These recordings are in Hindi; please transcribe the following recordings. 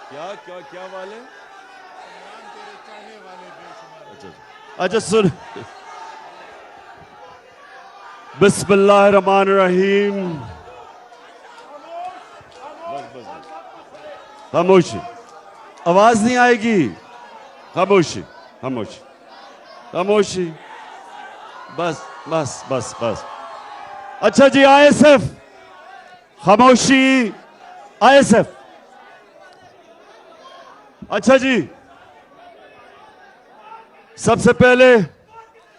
क्या क्या क्या वाले? तेरे चाहने वाले बेशुमार। अच्छा अच्छा सुन। बिस्मिल्लाहिर्रहमानिर्रहीम। बस बस बस, खामोशी। आवाज नहीं आएगी। खामोशी खामोशी खामोशी। बस बस बस बस। अच्छा जी, आईएसएफ। खामोशी। आईएसएफ। अच्छा जी, सबसे पहले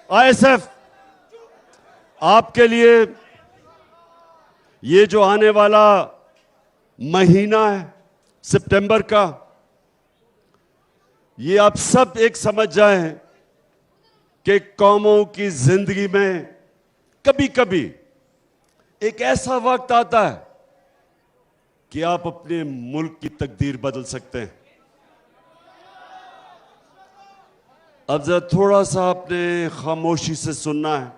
आईएसएफ आपके लिए ये जो आने वाला महीना है सितंबर का, ये आप सब एक समझ जाएं कि कौमों की जिंदगी में कभी कभी एक ऐसा वक्त आता है कि आप अपने मुल्क की तकदीर बदल सकते हैं। अब जरा थोड़ा सा आपने खामोशी से सुनना है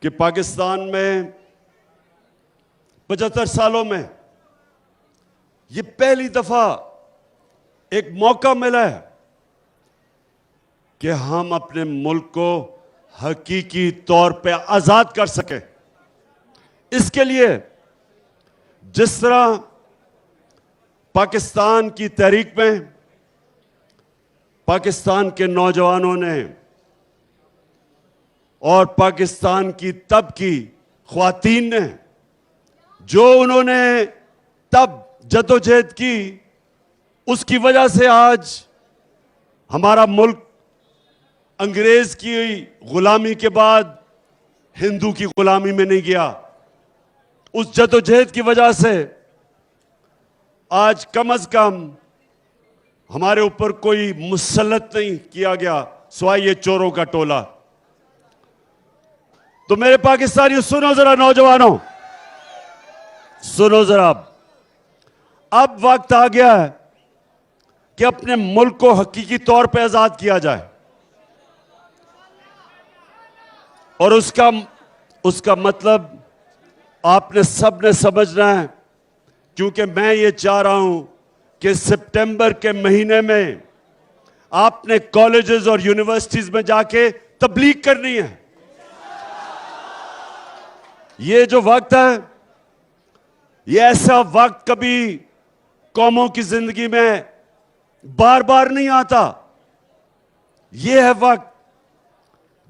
कि पाकिस्तान में 75 सालों में ये पहली दफा एक मौका मिला है कि हम अपने मुल्क को हकीकी तौर पे आजाद कर सके। इसके लिए जिस तरह पाकिस्तान की तहरीक में पाकिस्तान के नौजवानों ने और पाकिस्तान की तब की ख्वातीन ने जो उन्होंने तब जदोजहद की, उसकी वजह से आज हमारा मुल्क अंग्रेज की गुलामी के बाद हिंदू की गुलामी में नहीं गया। उस जदोजहद की वजह से आज कम से कम हमारे ऊपर कोई मुसल्लत नहीं किया गया सिवाय ये चोरों का टोला। तो मेरे पाकिस्तानियों सुनो जरा, नौजवानों सुनो जरा, अब वक्त आ गया है कि अपने मुल्क को हकीकी तौर पे आजाद किया जाए। और उसका मतलब आपने सबने समझना है, क्योंकि मैं ये चाह रहा हूं कि सितंबर के महीने में आपने कॉलेजेस और यूनिवर्सिटीज में जाके तबलीग करनी है। ये जो वक्त है, ये ऐसा वक्त कभी कौमों की जिंदगी में बार बार नहीं आता। ये है वक्त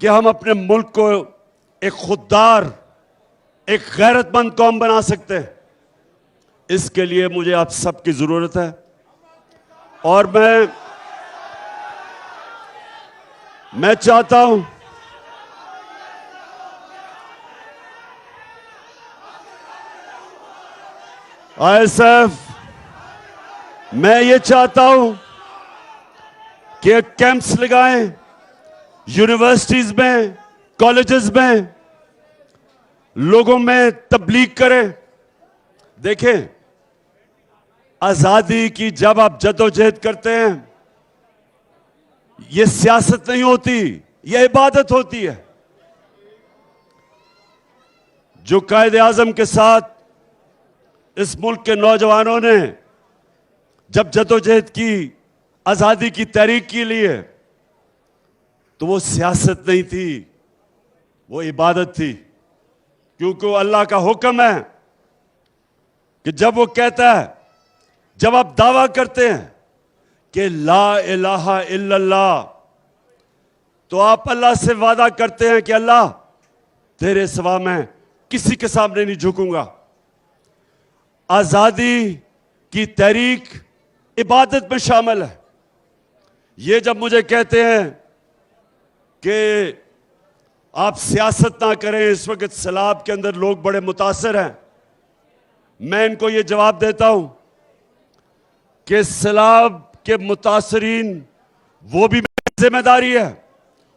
कि हम अपने मुल्क को एक खुददार, एक गैरतमंद कौम बना सकते हैं। इसके लिए मुझे आप सबकी जरूरत है। और मैं चाहता हूं आईएसएफ, मैं ये चाहता हूं कि कैंप्स लगाएं यूनिवर्सिटीज में, कॉलेजेस में, लोगों में तबलीग करें। देखें, आजादी की जब आप जदोजहद करते हैं, यह सियासत नहीं होती, यह इबादत होती है। जो कायदे आजम के साथ इस मुल्क के नौजवानों ने जब जदोजहद की, आजादी की तहरीक के लिए, तो वो सियासत नहीं थी, वो इबादत थी। क्योंकि वो अल्लाह का हुक्म है कि जब वो कहता है, जब आप दावा करते हैं कि ला इलाहा इल्लल्लाह, तो आप अल्लाह से वादा करते हैं कि अल्लाह तेरे सिवा मैं किसी के सामने नहीं झुकूंगा। आजादी की तहरीक इबादत में शामिल है। ये जब मुझे कहते हैं कि आप सियासत ना करें, इस वक्त सैलाब के अंदर लोग बड़े मुतासर हैं, मैं इनको ये जवाब देता हूं कि सैलाब के मुतासरीन वो भी मेरी जिम्मेदारी है।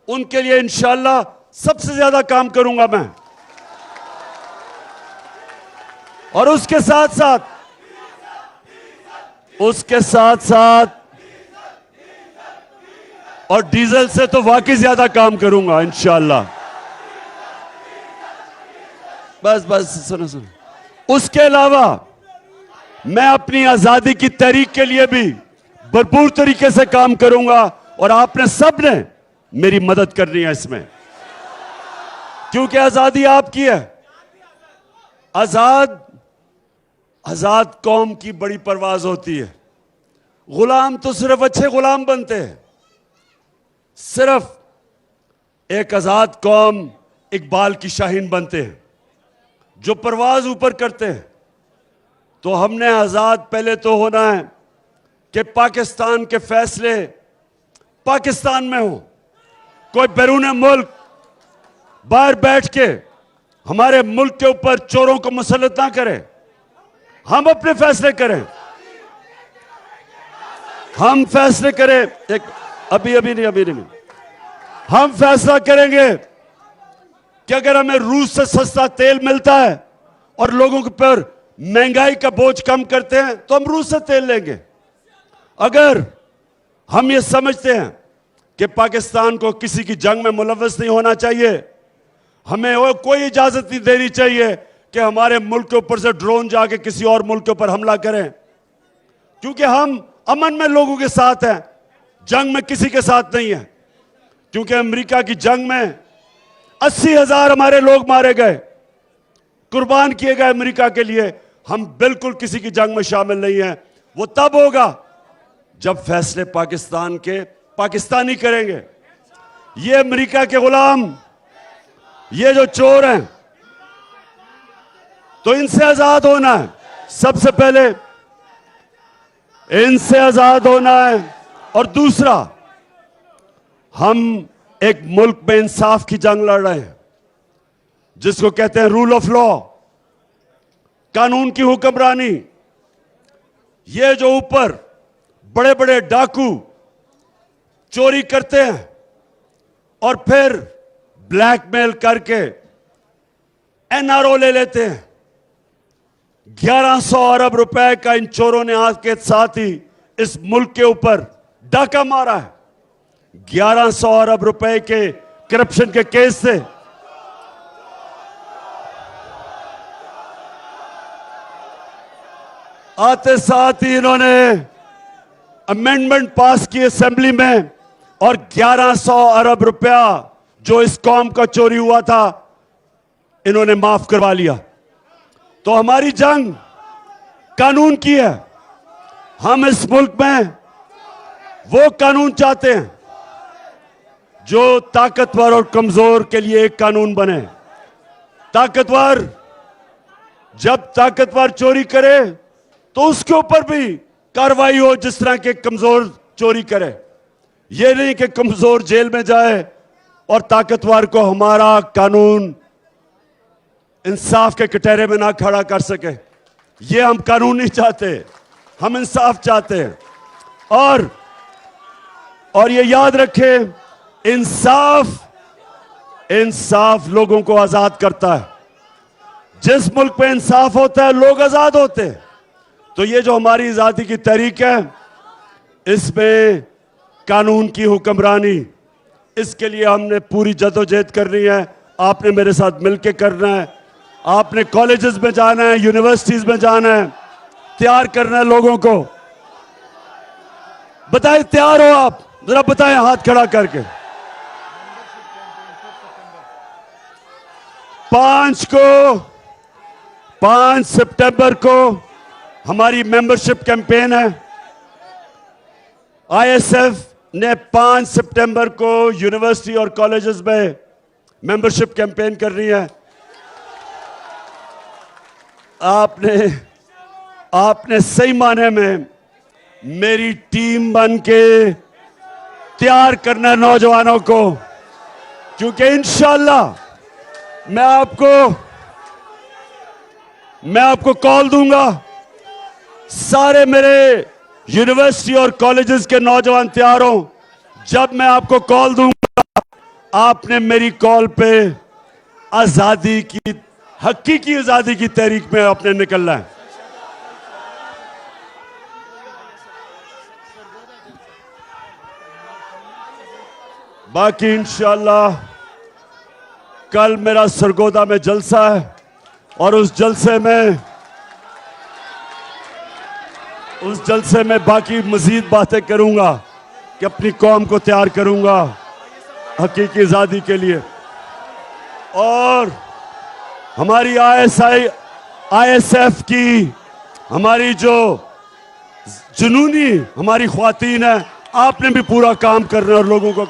उनके लिए इंशाअल्लाह सबसे ज्यादा काम करूंगा मैं। और उसके साथ साथ और डीजल से तो वाकई ज्यादा काम करूंगा इंशाअल्लाह। बस सुनो। उसके अलावा मैं अपनी आजादी की तहरीक के लिए भी भरपूर तरीके से काम करूंगा और आपने सब ने मेरी मदद करनी है इसमें, क्योंकि आजादी आपकी है। आजाद कौम की बड़ी परवाज होती है। गुलाम तो सिर्फ अच्छे गुलाम बनते हैं। सिर्फ एक आजाद कौम इकबाल की शाहीन बनते हैं जो परवाज ऊपर करते हैं। तो हमने आजाद पहले तो होना है कि पाकिस्तान के फैसले पाकिस्तान में हो। कोई बैरून मुल्क बाहर बैठ के हमारे मुल्क के ऊपर चोरों को मुसल्लत ना करे। हम अपने फैसले करें, हम फैसले करें। अभी नहीं हम फैसला करेंगे कि अगर हमें रूस से सस्ता तेल मिलता है और लोगों के ऊपर महंगाई का बोझ कम करते हैं तो हम रूस से तेल लेंगे। अगर हम ये समझते हैं कि पाकिस्तान को किसी की जंग में मुलव्वस नहीं होना चाहिए, हमें वो कोई इजाजत नहीं देनी चाहिए कि हमारे मुल्क के ऊपर से ड्रोन जाके किसी और मुल्क के ऊपर हमला करें, क्योंकि हम अमन में लोगों के साथ हैं, जंग में किसी के साथ नहीं है। क्योंकि अमेरिका की जंग में 80,000 हमारे लोग मारे गए, कुर्बान किए गए अमेरिका के लिए। हम बिल्कुल किसी की जंग में शामिल नहीं हैं। वो तब होगा जब फैसले पाकिस्तान के पाकिस्तानी करेंगे। ये अमेरिका के गुलाम, ये जो चोर हैं, तो इनसे आजाद होना है। सबसे पहले इनसे आजाद होना है। और दूसरा, हम एक मुल्क में इंसाफ की जंग लड़ रहे हैं जिसको कहते हैं रूल ऑफ लॉ, कानून की हुक्मरानी। ये जो ऊपर बड़े बड़े डाकू चोरी करते हैं और फिर ब्लैकमेल करके एनआरओ ले लेते हैं। 1100 अरब रुपए का इन चोरों ने आज के साथ ही इस मुल्क के ऊपर डाका मारा है। 1100 अरब रुपए के करप्शन के केस से आते साथ ही इन्होंने अमेंडमेंट पास की असेंबली में और 1100 अरब रुपया जो इस कौम का चोरी हुआ था इन्होंने माफ करवा लिया। तो हमारी जंग कानून की है। हम इस मुल्क में वो कानून चाहते हैं जो ताकतवर और कमजोर के लिए एक कानून बने। ताकतवर जब ताकतवर चोरी करे तो उसके ऊपर भी कार्रवाई हो जिस तरह के कमजोर चोरी करे। ये नहीं कि कमजोर जेल में जाए और ताकतवर को हमारा कानून इंसाफ के कटहरे में ना खड़ा कर सके। ये हम कानून नहीं चाहते, हम इंसाफ चाहते हैं। और ये याद रखें, इंसाफ लोगों को आजाद करता है। जिस मुल्क में इंसाफ होता है लोग आजाद होते हैं। तो ये जो हमारी आजादी की तहरीक है, इसमें कानून की हुक्मरानी, इसके लिए हमने पूरी जदोजहद करनी है। आपने मेरे साथ मिलकर करना है। आपने कॉलेजेस में जाना है, यूनिवर्सिटीज में जाना है, तैयार करना है लोगों को। बताएं, तैयार हो आप? जरा बताएं हाथ खड़ा करके। 5 सितंबर को हमारी मेंबरशिप कैंपेन है। आईएसएफ ने 5 सितंबर को यूनिवर्सिटी और कॉलेजेस में मेंबरशिप कैंपेन कर रही है। आपने सही माने में मेरी टीम बन के तैयार करना है नौजवानों को, क्योंकि इंशाअल्लाह मैं आपको कॉल दूंगा। सारे मेरे यूनिवर्सिटी और कॉलेजेस के नौजवान तैयार हो। जब मैं आपको कॉल दूंगा, आपने मेरी कॉल पे आजादी की, हकीकी आजादी की तहरीक में आपने निकलना है। बाकी इंशाअल्लाह कल मेरा सरगोदा में जलसा है और उस जलसे में उस जलसे में बाकी मजीद बातें करूंगा कि अपनी कौम को तैयार करूंगा हकीकी आज़ादी के लिए। और हमारी ISF की हमारी जो जुनूनी हमारी ख्वातीन है, आपने भी पूरा काम करना और लोगों को